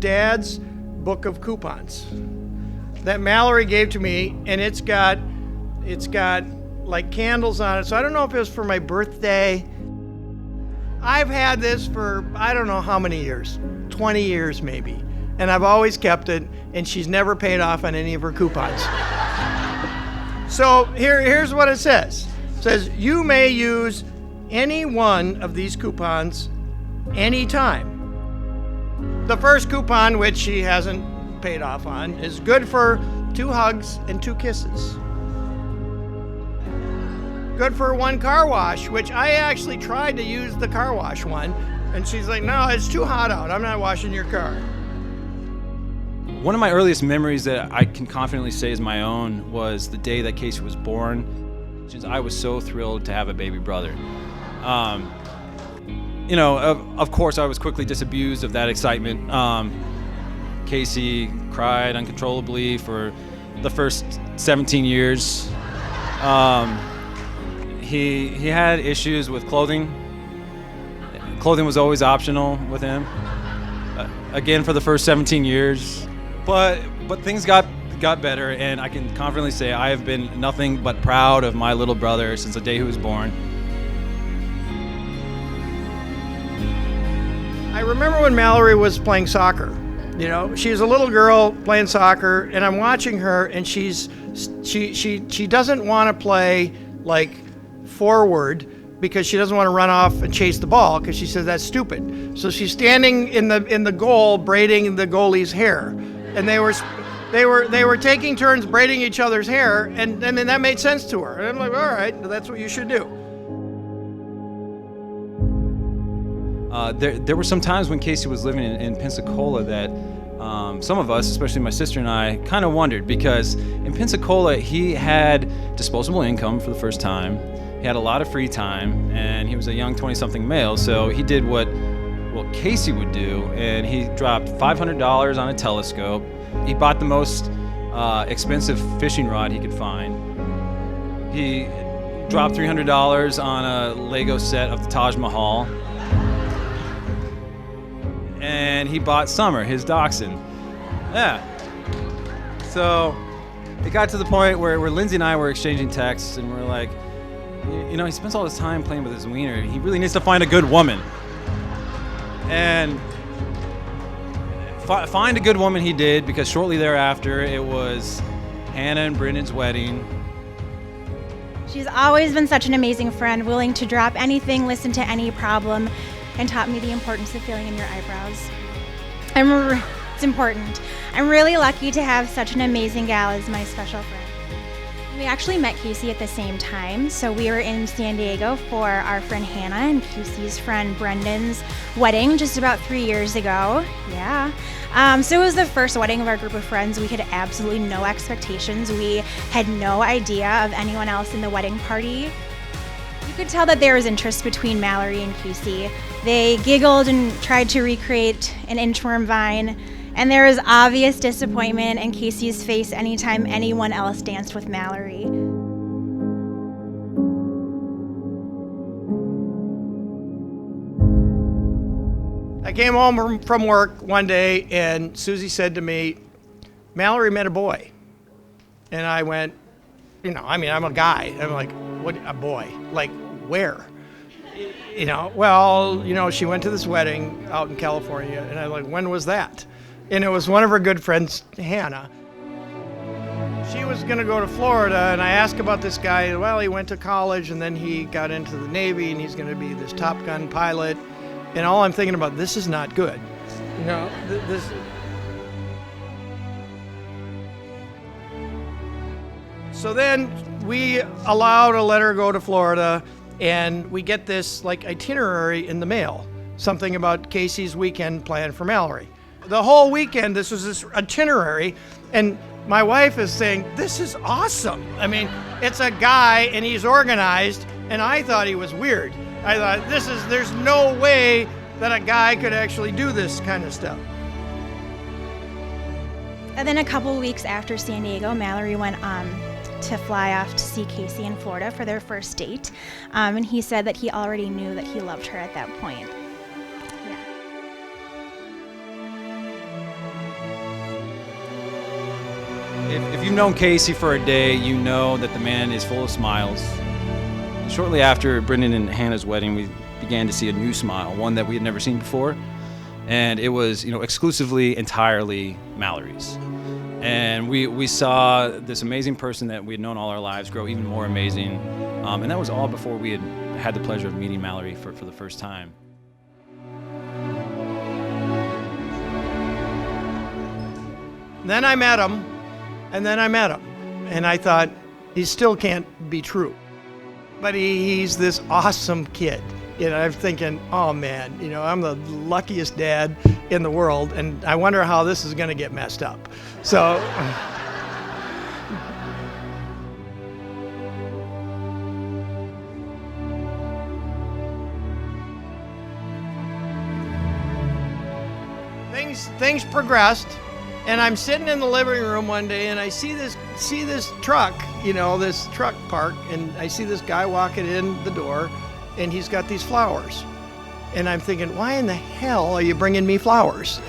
Dad's book of coupons that Mallory gave to me, and it's got like candles on it. So I don't know if it was for my birthday. I've had this for I don't know how many years, 20 years maybe, and I've always kept it, and she's never paid off on any of her coupons. So here's what it says. It says, you may use any one of these coupons anytime. The first coupon, which she hasn't paid off on, is good for 2 hugs and 2 kisses. Good for 1 car wash, which I actually tried to use the car wash one, and she's like, no, it's too hot out. I'm not washing your car. One of my earliest memories that I can confidently say is my own was the day that Casey was born. I was so thrilled to have a baby brother. Of course, I was quickly disabused of that excitement. Casey cried uncontrollably for the first 17 years. He had issues with clothing. Clothing was always optional with him. Again, for the first 17 years. But things got better, and I can confidently say I have been nothing but proud of my little brother since the day he was born. I remember when Mallory was playing soccer. You know, she was a little girl playing soccer, and I'm watching her, and she doesn't want to play like forward because she doesn't want to run off and chase the ball because she says that's stupid. So she's standing in the goal braiding the goalie's hair, and they were taking turns braiding each other's hair, and then that made sense to her. And I'm like, all right, that's what you should do. There were some times when Casey was living in Pensacola that some of us, especially my sister and I, kind of wondered, because in Pensacola he had disposable income for the first time. He had a lot of free time, and he was a young 20-something male, so he did what Casey would do, and he dropped $500 on a telescope. He bought the most expensive fishing rod he could find. He dropped $300 on a Lego set of the Taj Mahal. And he bought Summer, his dachshund. Yeah. So it got to the point where Lindsay and I were exchanging texts, and we're like, he spends all his time playing with his wiener. He really needs to find a good woman. And find a good woman he did, because shortly thereafter it was Hannah and Brendan's wedding. She's always been such an amazing friend, willing to drop anything, listen to any problem, and taught me the importance of filling in your eyebrows. It's important. I'm really lucky to have such an amazing gal as my special friend. We actually met Casey at the same time. So we were in San Diego for our friend Hannah and Casey's friend Brendan's wedding just about 3 years ago. Yeah. So it was the first wedding of our group of friends. We had absolutely no expectations. We had no idea of anyone else in the wedding party. You could tell that there was interest between Mallory and Casey. They giggled and tried to recreate an inchworm vine, and there was obvious disappointment in Casey's face anytime anyone else danced with Mallory. I came home from work one day, and Susie said to me, Mallory met a boy. And I went, I'm a guy. I'm like, what, a boy? Like, where? She went to this wedding out in California, and I'm like, when was that? And it was one of her good friends, Hannah. She was going to go to Florida, and I asked about this guy. Well, he went to college, and then he got into the Navy, and he's going to be this Top Gun pilot. And all I'm thinking about, this is not good. This. So then we allowed to let her go to Florida, and we get this itinerary in the mail, something about Casey's weekend plan for Mallory. The whole weekend, this was this itinerary, and my wife is saying, this is awesome. I mean, it's a guy, and he's organized, and I thought he was weird. I thought, there's no way that a guy could actually do this kind of stuff. And then a couple weeks after San Diego, Mallory went to fly off to see Casey in Florida for their first date. And he said that he already knew that he loved her at that point. Yeah. If you've known Casey for a day, you know that the man is full of smiles. Shortly after Brendan and Hannah's wedding, we began to see a new smile, one that we had never seen before. And it was, exclusively, entirely Mallory's. And we saw this amazing person that we had known all our lives grow even more amazing. And that was all before we had the pleasure of meeting Mallory for the first time. Then I met him, and and I thought, he still can't be true. But he's this awesome kid. I'm thinking, oh man, I'm the luckiest dad in the world, and I wonder how this is going to get messed up. So, things progressed, and I'm sitting in the living room one day, and I see this truck, this truck parked, and I see this guy walking in the door, and he's got these flowers. And I'm thinking, why in the hell are you bringing me flowers?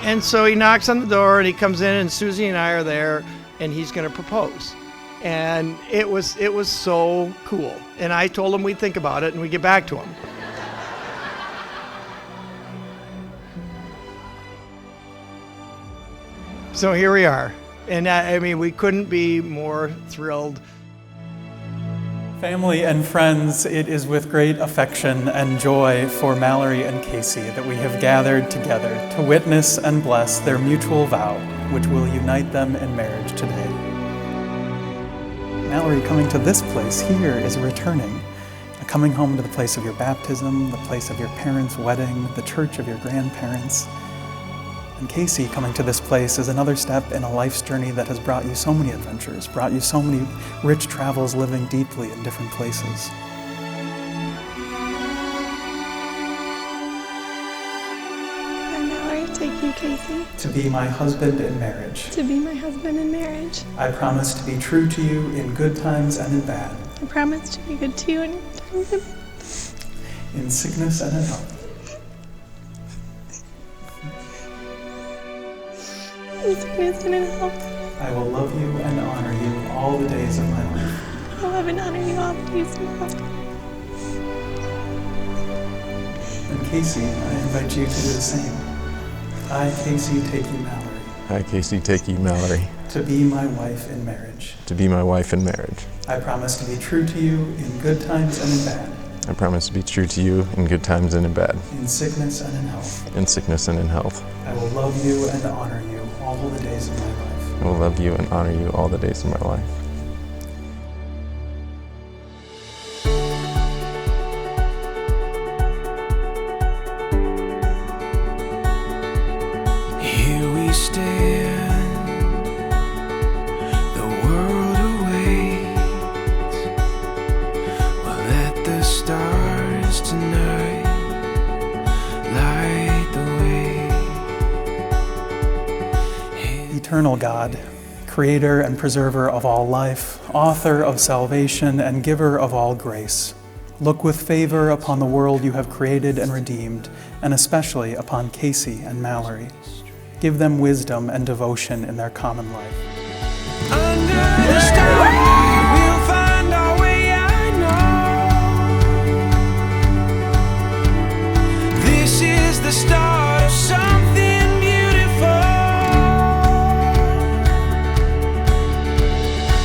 And so he knocks on the door, and he comes in, and Susie and I are there, and he's going to propose. And it was so cool. And I told him we'd think about it, and we'd get back to him. So here we are. And we couldn't be more thrilled. Family and friends, it is with great affection and joy for Mallory and Casey that we have gathered together to witness and bless their mutual vow, which will unite them in marriage today. Mallory, coming to this place here is returning, coming home to the place of your baptism, the place of your parents' wedding, the church of your grandparents. And Casey, coming to this place is another step in a life's journey that has brought you so many adventures, brought you so many rich travels living deeply in different places. I, Mallory, take you, Casey, To be my husband in marriage. to be my husband in marriage. I promise to be true to you in good times and in bad, I promise to be good to you in times of in sickness and in health. sickness and in health. I will love you and honor you all the days of my life. I love and honor you all the days of my life. And Casey, I invite you to do the same. I, Casey, take you, Mallory, I, Casey, take you, Mallory, to be my wife in marriage. to be my wife in marriage. I promise to be true to you in good times and in bad, I promise to be true to you in good times and in bad, in sickness and in health. in sickness and in health. I will love you and honor you all the days of my life. I will love you and honor you all the days of my life. Here we stand, the world awaits. We'll let the stars tonight light the way. Eternal God, creator and preserver of all life, author of salvation and giver of all grace, look with favor upon the world you have created and redeemed, and especially upon Casey and Mallory. Give them wisdom and devotion in their common life. Under the stars, we'll find our way, I know. This is the start of something beautiful.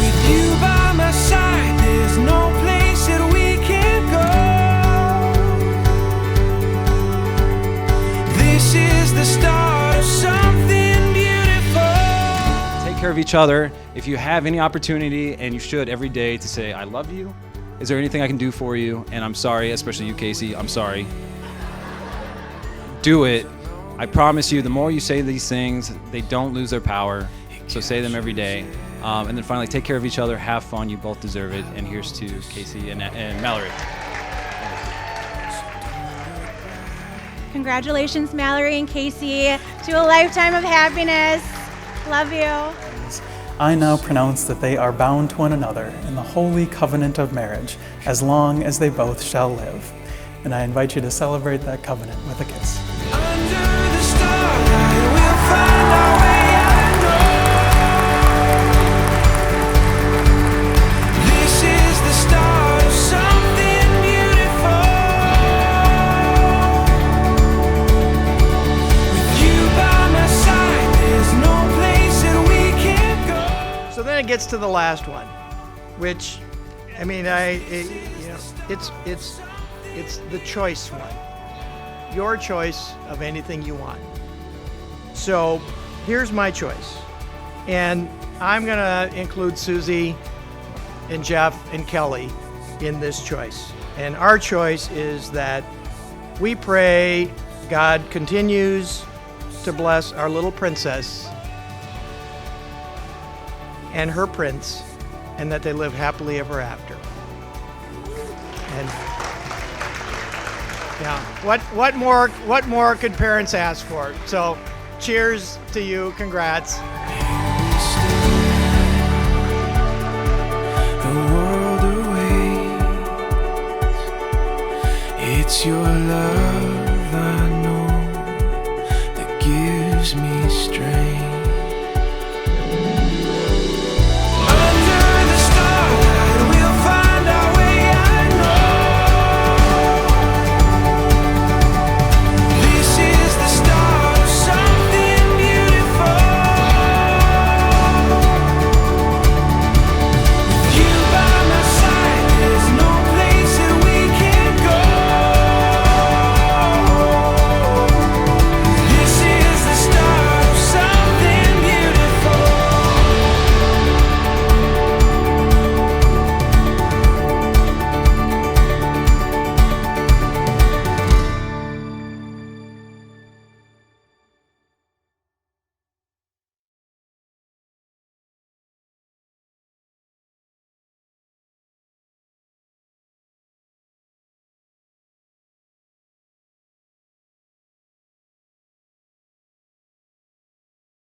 With you by my side, there's no place that we can't go. This is the start of something beautiful. Take care of each other. If you have any opportunity, and you should every day, to say, I love you. Is there anything I can do for you? And I'm sorry, especially you, Casey, I'm sorry. Do it. I promise you, the more you say these things, they don't lose their power. So say them every day. And then finally, take care of each other, have fun, you both deserve it. And here's to Casey and Mallory. Congratulations, Mallory and Casey, to a lifetime of happiness. Love you. I now pronounce that they are bound to one another in the holy covenant of marriage, as long as they both shall live. And I invite you to celebrate that covenant with a kiss. Under the starlight, we'll find our way, I know. to the last one, which, I mean, it's the choice one. Your choice of anything you want. So here's my choice. And I'm going to include Susie and Jeff and Kelly in this choice. And our choice is that we pray God continues to bless our little princess and her prince, and that they live happily ever after. And yeah, what more could parents ask for? So cheers to you, congrats.